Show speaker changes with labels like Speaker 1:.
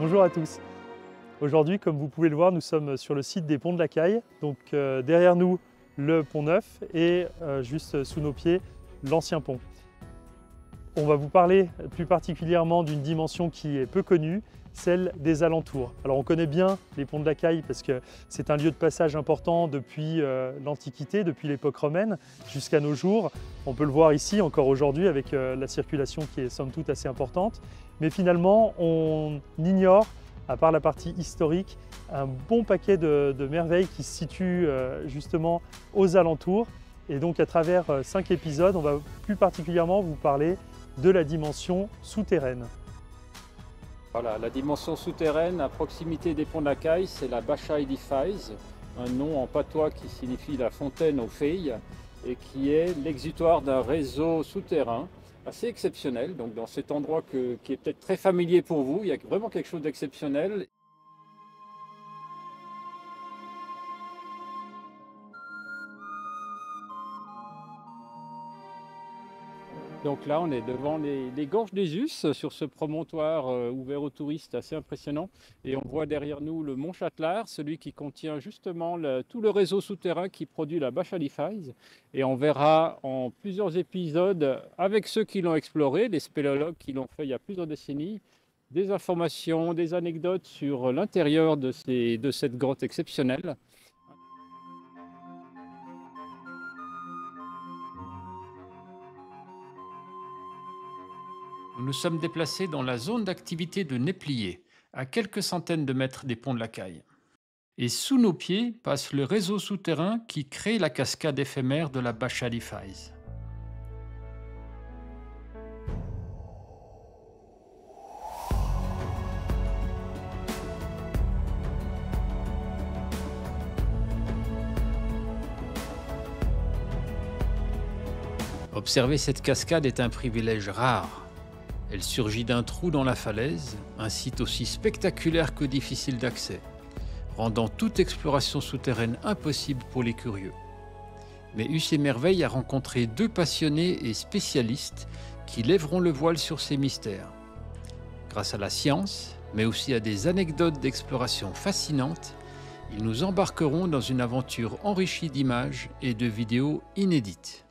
Speaker 1: Bonjour à tous. Aujourd'hui, comme vous pouvez le voir, nous sommes sur le site des Ponts de la Caille. Donc derrière nous, le pont neuf et juste sous nos pieds, l'ancien pont. On va vous parler plus particulièrement d'une dimension qui est peu connue, celle des alentours. Alors on connaît bien les Ponts de la Caille parce que c'est un lieu de passage important depuis l'Antiquité, depuis l'époque romaine jusqu'à nos jours. On peut le voir ici encore aujourd'hui avec la circulation qui est somme toute assez importante. Mais finalement, on ignore, à part la partie historique, un bon paquet de merveilles qui se situent justement aux alentours. Et donc à travers 5 épisodes, on va plus particulièrement vous parler de la dimension souterraine.
Speaker 2: Voilà, la dimension souterraine à proximité des Ponts de la Caille, c'est la Bacha Edifice, un nom en patois qui signifie la fontaine aux filles et qui est l'exutoire d'un réseau souterrain assez exceptionnel. Donc dans cet endroit qui est peut-être très familier pour vous, il y a vraiment quelque chose d'exceptionnel. Donc là, on est devant les gorges des Us, sur ce promontoire ouvert aux touristes assez impressionnant. Et on voit derrière nous le mont Châtelard, celui qui contient justement tout le réseau souterrain qui produit la Bacha Edifice. Et on verra en plusieurs épisodes, avec ceux qui l'ont exploré, les spéléologues qui l'ont fait il y a plusieurs décennies, des informations, des anecdotes sur l'intérieur de cette grotte exceptionnelle.
Speaker 3: Nous nous sommes déplacés dans la zone d'activité de Néplier, à quelques centaines de mètres des Ponts de la Caille. Et sous nos pieds passe le réseau souterrain qui crée la cascade éphémère de la Bacha Edifice. Observer cette cascade est un privilège rare. Elle surgit d'un trou dans la falaise, un site aussi spectaculaire que difficile d'accès, rendant toute exploration souterraine impossible pour les curieux. Mais UC Merveille a rencontré 2 passionnés et spécialistes qui lèveront le voile sur ces mystères. Grâce à la science, mais aussi à des anecdotes d'exploration fascinantes, ils nous embarqueront dans une aventure enrichie d'images et de vidéos inédites.